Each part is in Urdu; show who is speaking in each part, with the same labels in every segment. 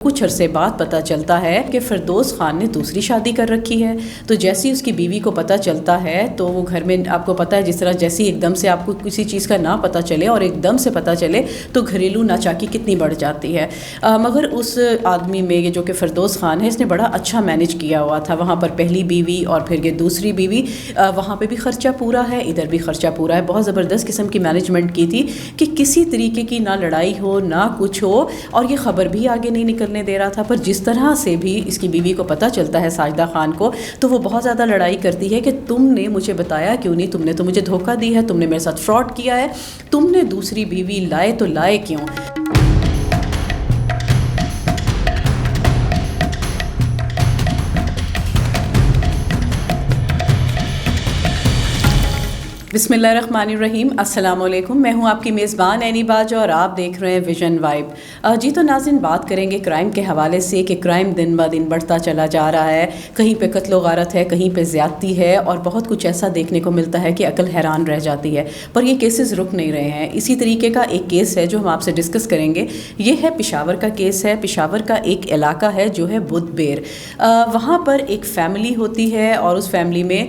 Speaker 1: کچھ عرصے بعد پتہ چلتا ہے کہ فردوس خان نے دوسری شادی کر رکھی ہے۔ تو جیسے ہی اس کی بیوی کو پتہ چلتا ہے تو وہ گھر میں، آپ کو پتہ ہے جس طرح جیسے ایک دم سے آپ کو کسی چیز کا نہ پتہ چلے اور ایک دم سے پتہ چلے تو گھریلو ناچاکی کتنی بڑھ جاتی ہے۔ مگر اس آدمی میں جو کہ فردوس خان ہے، اس نے بڑا اچھا مینج کیا ہوا تھا۔ وہاں پر پہلی بیوی اور پھر یہ دوسری بیوی، وہاں پہ بھی خرچہ پورا ہے، ادھر بھی خرچہ پورا ہے۔ بہت زبردست قسم کی مینجمنٹ کی تھی کہ کسی طریقے کی نہ لڑائی ہو نہ کچھ ہو، اور یہ خبر بھی آگے نہیں نکلنے دے رہا تھا۔ پر جس طرح سے بھی اس کی بیوی کو پتہ چلتا ہے ساجدہ خان کو، تو وہ بہت زیادہ لڑائی کرتی ہے کہ تم نے مجھے بتایا کیوں نہیں، تم نے تو مجھے دھوکہ دی ہے، تم نے میرے ساتھ فراڈ کیا ہے، تم نے دوسری بیوی لائے تو لائے کیوں۔ بسم اللہ الرحمن الرحیم، السلام علیکم۔ میں ہوں آپ کی میزبان اینی باجا اور آپ دیکھ رہے ہیں ویژن وائب۔ جی تو ناظرین، بات کریں گے کرائم کے حوالے سے کہ کرائم دن بہ دن بڑھتا چلا جا رہا ہے۔ کہیں پہ قتل و غارت ہے، کہیں پہ زیادتی ہے، اور بہت کچھ ایسا دیکھنے کو ملتا ہے کہ عقل حیران رہ جاتی ہے۔ پر یہ کیسز رک نہیں رہے ہیں۔ اسی طریقے کا ایک کیس ہے جو ہم آپ سے ڈسکس کریں گے۔ یہ ہے پشاور کا کیس ہے۔ پشاور کا ایک علاقہ ہے جو ہے بدھ بیر۔ وہاں پر ایک فیملی ہوتی ہے، اور اس فیملی میں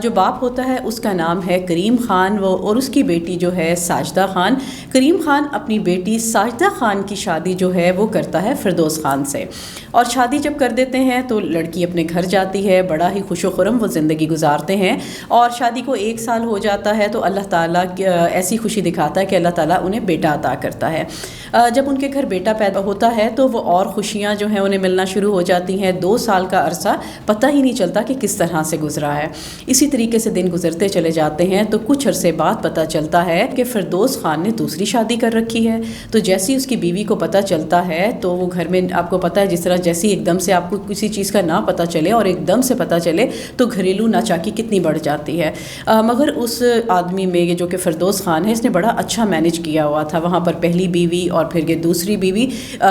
Speaker 1: جو باپ ہوتا ہے اس کا نام ہے کریم خان، وہ اور اس کی بیٹی جو ہے ساجدہ خان۔ کریم خان اپنی بیٹی ساجدہ خان کی شادی جو ہے وہ کرتا ہے فردوس خان سے، اور شادی جب کر دیتے ہیں تو لڑکی اپنے گھر جاتی ہے، بڑا ہی خوش و خرم وہ زندگی گزارتے ہیں۔ اور شادی کو 1 سال ہو جاتا ہے تو اللہ تعالیٰ ایسی خوشی دکھاتا ہے کہ اللہ تعالیٰ انہیں بیٹا عطا کرتا ہے۔ جب ان کے گھر بیٹا پیدا ہوتا ہے تو وہ اور خوشیاں جو ہیں انہیں ملنا شروع ہو جاتی ہیں۔ 2 سال کا عرصہ پتہ ہی نہیں چلتا کہ کس طرح سے گزرا ہے۔ اسی طریقے سے دن گزرتے چلے جاتے ہیں تو کچھ عرصے بعد پتہ چلتا ہے کہ فردوس خان نے دوسری شادی کر رکھی ہے۔ تو جیسے ہی اس کی بیوی کو پتہ چلتا ہے تو وہ گھر میں، آپ کو پتہ ہے جس طرح جیسے ایک دم سے آپ کو کسی چیز کا نہ پتہ چلے اور ایک دم سے پتہ چلے تو گھریلو ناچاکی کتنی بڑھ جاتی ہے۔ مگر اس آدمی میں جو کہ فردوس خان ہے، اس نے بڑا اچھا مینج کیا ہوا تھا۔ وہاں پر پہلی بیوی اور پھر یہ دوسری بیوی،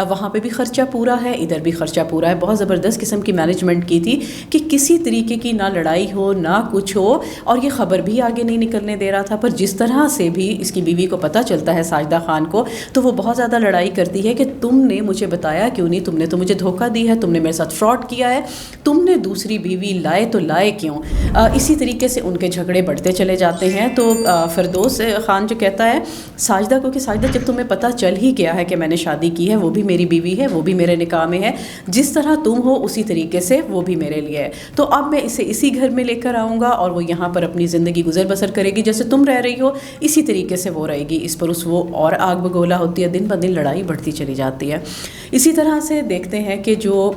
Speaker 1: وہاں پہ بھی خرچہ پورا ہے، ادھر بھی خرچہ پورا ہے۔ بہت زبردست قسم کی مینجمنٹ کی تھی کہ کسی طریقے کی نہ لڑائی ہو نہ کچھ ہو، اور یہ خبر بھی آگے نہیں نکلنے دے رہا تھا۔ پر جس طرح سے بھی اس کی بیوی کو پتہ چلتا ہے ساجدہ خان کو، تو وہ بہت زیادہ لڑائی کرتی ہے کہ تم نے مجھے بتایا کیوں نہیں، تم نے تو مجھے دھوکہ دی ہے، تم نے میرے ساتھ فراڈ کیا ہے، تم نے دوسری بیوی لائے تو لائے کیوں۔ اسی طریقے سے ان کے جھگڑے بڑھتے چلے جاتے ہیں۔ تو فردوس خان جو کہتا ہے ساجدہ کو کہ ساجدہ، جب تمہیں پتہ چل ہی گیا ہے کہ میں نے شادی کی ہے، وہ بھی میری بیوی ہے، وہ بھی میرے نکاح میں ہے، جس طرح تم ہو اسی طریقے سے وہ بھی میرے لیے ہے، تو اب میں اسے اسی گھر میں لے کر آؤں گا اور وہ یہاں پر اپنی زندگی گزر بسر کرے گی، جیسے تم رہ رہی ہو اسی طریقے سے وہ رہے گی۔ اس پر اس وہ اور آگ بگولا ہوتی ہے، دن بہ دن لڑائی بڑھتی چلی جاتی ہے۔ اسی طرح سے دیکھتے ہیں کہ جو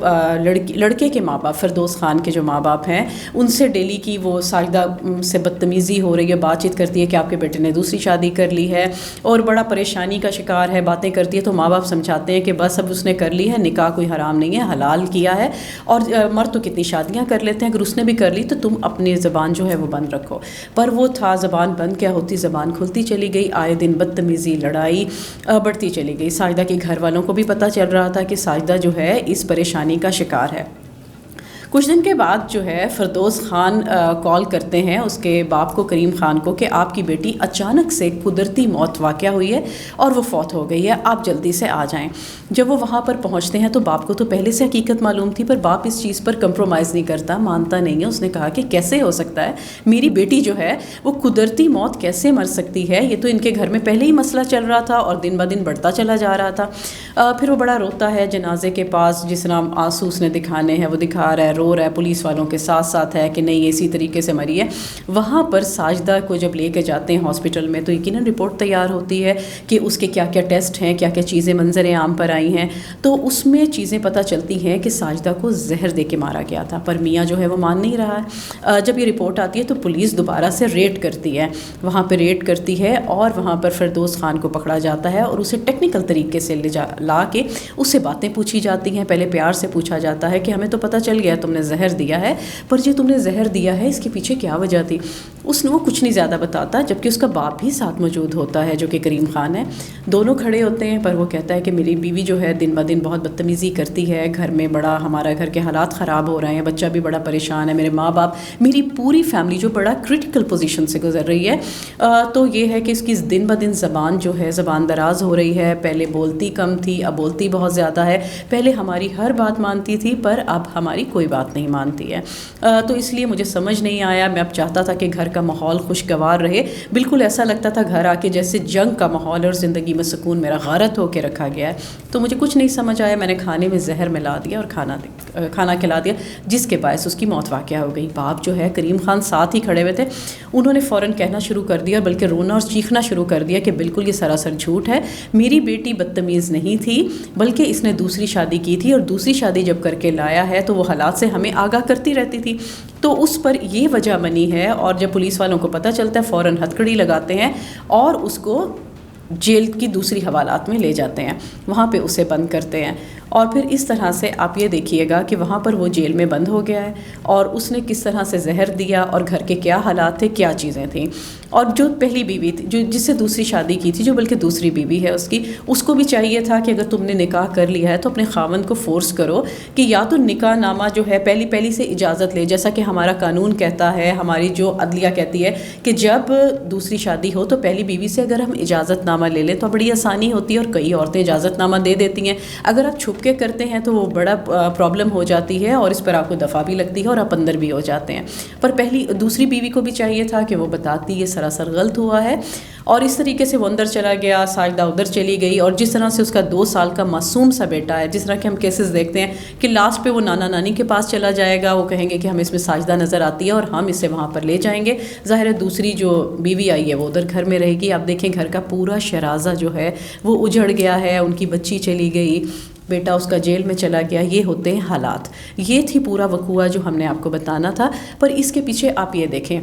Speaker 1: لڑکے کے ماں باپ، فردوس خان کے جو ماں باپ ہیں، ان سے ڈیلی کی وہ ساجدہ سے بدتمیزی ہو رہی ہے، بات چیت کرتی ہے کہ آپ کے بیٹے نے دوسری شادی کر لی ہے، اور بڑا پریشانی کا شکار ہے، باتیں کرتی ہے۔ تو ماں باپ سمجھاتے ہیں کہ بس اب اس نے کر لی ہے، نکاح کوئی حرام نہیں ہے، حلال کیا ہے، اور مرد تو کتنی شادیاں کر لیتے ہیں، اگر اس نے بھی کر لی تو تم اپنی زبان جو ہے وہ بند رکھو۔ پر وہ تھا زبان بند کیا ہوتی، زبان کھلتی چلی گئی، آئے دن بدتمیزی لڑائی بڑھتی چلی گئی۔ ساجدہ کے گھر والوں کو بھی پتہ چل رہا تھا کہ ساجدہ جو ہے اس پریشانی کا شکار ہے۔ کچھ دن کے بعد جو ہے فردوس خان کال کرتے ہیں اس کے باپ کو، کریم خان کو، کہ آپ کی بیٹی اچانک سے قدرتی موت واقع ہوئی ہے اور وہ فوت ہو گئی ہے، آپ جلدی سے آ جائیں۔ جب وہ وہاں پر پہنچتے ہیں تو باپ کو تو پہلے سے حقیقت معلوم تھی، پر باپ اس چیز پر کمپرومائز نہیں کرتا، مانتا نہیں ہے۔ اس نے کہا کہ کیسے ہو سکتا ہے، میری بیٹی جو ہے وہ قدرتی موت کیسے مر سکتی ہے، یہ تو ان کے گھر میں پہلے ہی مسئلہ چل رہا تھا اور دن بہ دن بڑھتا چلا جا رہا تھا۔ پھر وہ بڑا روتا ہے جنازے کے پاس، جس طرح آنسو اس نے دکھانے ہیں وہ دکھا رہا ہے، رو رہا ہے، پولیس والوں کے ساتھ ساتھ ہے کہ نہیں یہ اسی طریقے سے مری ہے۔ وہاں پر ساجدہ کو جب لے کے جاتے ہیں ہاسپٹل میں تو یقیناً رپورٹ تیار ہوتی ہے کہ اس کے کیا کیا ٹیسٹ ہیں، کیا کیا چیزیں منظر عام پر آئی ہیں، تو اس میں چیزیں پتہ چلتی ہیں کہ ساجدہ کو زہر دے کے مارا گیا تھا، پر میاں جو ہے وہ مان نہیں رہا ہے۔ جب یہ رپورٹ آتی ہے تو پولیس دوبارہ سے ریڈ کرتی ہے، وہاں پہ ریڈ کرتی ہے، اور وہاں پر فردوس خان کو پکڑا جاتا ہے اور اسے ٹیکنیکل طریقے سے لا کے اس سے باتیں پوچھی جاتی ہیں۔ پہلے پیار سے پوچھا جاتا ہے کہ ہمیں تو پتہ چل گیا تم نے زہر دیا ہے، پر جو تم نے زہر دیا ہے اس کے پیچھے کیا وجہ تھی؟ اس نے وہ کچھ نہیں زیادہ بتاتا، جبکہ اس کا باپ بھی ساتھ موجود ہوتا ہے جو کہ کریم خان ہے. دونوں کھڑے ہوتے ہیں، پر وہ کہتا ہے کہ میری بیوی جو ہے دن بہ دن بہت بدتمیزی کرتی ہے، گھر میں بڑا ہمارا گھر کے حالات خراب ہو رہے ہیں، بچہ بھی بڑا پریشان ہے، میرے ماں باپ، میری پوری فیملی جو بڑا کرٹیکل پوزیشن سے گزر رہی ہے. تو یہ ہے کہ اس کی دن بہ دن زبان جو ہے زبان دراز ہو رہی ہے. پہلے بولتی کم تھی، اب بولتی بہت زیادہ ہے. پہلے ہماری ہر بات مانتی تھی، پر اب ہماری کوئی بات نہیں مانتی ہے. تو اس لیے مجھے سمجھ نہیں آیا. میں اب چاہتا تھا کہ گھر کا ماحول خوشگوار رہے. بالکل ایسا لگتا تھا گھر آ کے جیسے جنگ کا ماحول اور زندگی میں سکون میرا غارت ہو کے رکھا گیا ہے. تو مجھے کچھ نہیں سمجھ آیا. میں نے کھانے میں زہر ملا دیا اور کھانا کھلا دیا، جس کے باعث اس کی موت واقع ہو گئی. باپ جو ہے کریم خان ساتھ ہی کھڑے ہوئے تھے، انہوں نے فوراً کہنا شروع کر دیا، بلکہ رونا اور چیخنا شروع کر دیا کہ بالکل یہ سراسر جھوٹ ہے. میری بیٹی بدتمیز نہیں تھی، بلکہ اس نے دوسری شادی کی تھی، اور دوسری شادی جب کر کے لایا ہے تو وہ حالات سے ہمیں آگاہ کرتی رہتی تھی. تو اس پر یہ وجہ بنی ہے. اور جب پولیس والوں کو پتہ چلتا ہے فوراً ہتھکڑی لگاتے ہیں اور اس کو جیل کی دوسری حوالات میں لے جاتے ہیں، وہاں پہ اسے بند کرتے ہیں. اور پھر اس طرح سے آپ یہ دیکھیے گا کہ وہاں پر وہ جیل میں بند ہو گیا ہے، اور اس نے کس طرح سے زہر دیا اور گھر کے کیا حالات تھے، کیا چیزیں تھیں. اور جو پہلی بیوی تھی، جو جس سے دوسری شادی کی تھی، جو بلکہ دوسری بیوی ہے اس کو بھی چاہیے تھا کہ اگر تم نے نکاح کر لیا ہے تو اپنے خاوند کو فورس کرو کہ یا تو نکاح نامہ جو ہے پہلی سے اجازت لے، جیسا کہ ہمارا قانون کہتا ہے، ہماری جو عدلیہ کہتی ہے کہ جب دوسری شادی ہو تو پہلی بیوی سے اگر ہم اجازت نامہ لے لیں تو بڑی آسانی ہوتی ہے، اور کئی عورتیں اجازت نامہ دے دیتی ہیں. اگر آپ چھپ کے کرتے ہیں تو وہ بڑا پرابلم ہو جاتی ہے، اور اس پر آپ کو دفعہ بھی لگتی ہے اور آپ اندر بھی ہو جاتے ہیں. پر دوسری بیوی کو بھی چاہیے تھا کہ وہ بتاتی یہ سراسر غلط ہوا ہے. اور اس طریقے سے وہ اندر چلا گیا، ساجدہ ادھر چلی گئی. اور جس طرح سے اس کا 2 سال کا معصوم سا بیٹا ہے، جس طرح کے ہم کیسز دیکھتے ہیں کہ لاسٹ پہ وہ نانا نانی کے پاس چلا جائے گا، وہ کہیں گے کہ ہمیں اس میں ساجدہ نظر آتی ہے اور ہم اسے وہاں پر لے جائیں گے. ظاہر ہے دوسری جو بیوی آئی ہے وہ ادھر گھر میں رہے گی. آپ دیکھیں گھر کا پورا شرازہ جو ہے وہ اجڑ گیا ہے، ان کی بچی چلی گئی، بیٹا اس کا جیل میں چلا گیا. یہ ہوتے ہیں حالات. یہ تھی پورا وقوعہ جو ہم نے آپ کو بتانا تھا. پر اس کے پیچھے آپ یہ دیکھیں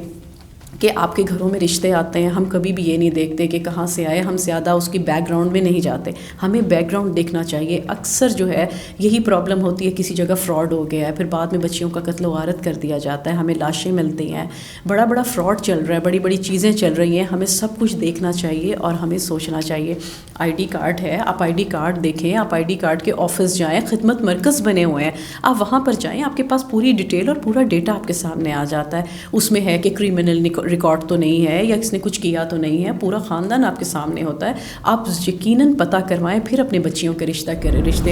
Speaker 1: کہ آپ کے گھروں میں رشتے آتے ہیں، ہم کبھی بھی یہ نہیں دیکھتے کہ کہاں سے آئے، ہم زیادہ اس کی بیک گراؤنڈ میں نہیں جاتے. ہمیں بیک گراؤنڈ دیکھنا چاہیے. اکثر جو ہے یہی پرابلم ہوتی ہے، کسی جگہ فراڈ ہو گیا ہے، پھر بعد میں بچیوں کا قتل و غارت کر دیا جاتا ہے، ہمیں لاشیں ملتی ہیں، بڑا فراڈ چل رہا ہے، بڑی چیزیں چل رہی ہیں. ہمیں سب کچھ دیکھنا چاہیے اور ہمیں سوچنا چاہیے. آئی ڈی کارڈ ہے، آپ آئی ڈی کارڈ دیکھیں، آپ آئی ڈی کارڈ کے آفس جائیں، خدمت مرکز بنے ہوئے ہیں، آپ وہاں پر جائیں، آپ کے پاس پوری ڈیٹیل اور پورا ڈیٹا آپ کے سامنے آ جاتا ہے. اس میں ہے کہ کرمنل ریکارڈ تو نہیں ہے یا کس نے کچھ کیا تو نہیں ہے، پورا خاندان آپ کے سامنے ہوتا ہے. آپ یقیناً پتہ کروائیں، پھر اپنے بچیوں کے رشتے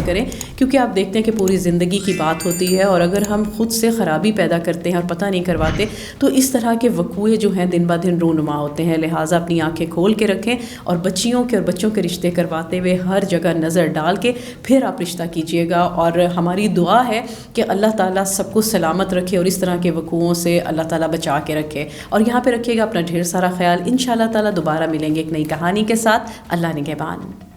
Speaker 1: کریں، کیونکہ آپ دیکھتے ہیں کہ پوری زندگی کی بات ہوتی ہے، اور اگر ہم خود سے خرابی پیدا کرتے ہیں اور پتہ نہیں کرواتے تو اس طرح کے وقوعے جو ہیں دن بہ دن رونما ہوتے ہیں. لہٰذا اپنی آنکھیں کھول کے رکھیں اور بچیوں کے اور بچوں کے رشتے کرواتے ہوئے ہر جگہ نظر ڈال کے پھر آپ رشتہ کیجیے گا. اور ہماری دعا ہے کہ اللہ تعالیٰ سب کو سلامت رکھے اور اس طرح کے وقوعوں سے اللہ تعالیٰ بچا کے رکھے. اور یہاں پہ رکھیے گا اپنا ڈھیر سارا خیال. انشاءاللہ تعالیٰ دوبارہ ملیں گے ایک نئی کہانی کے ساتھ. اللہ نگہبان.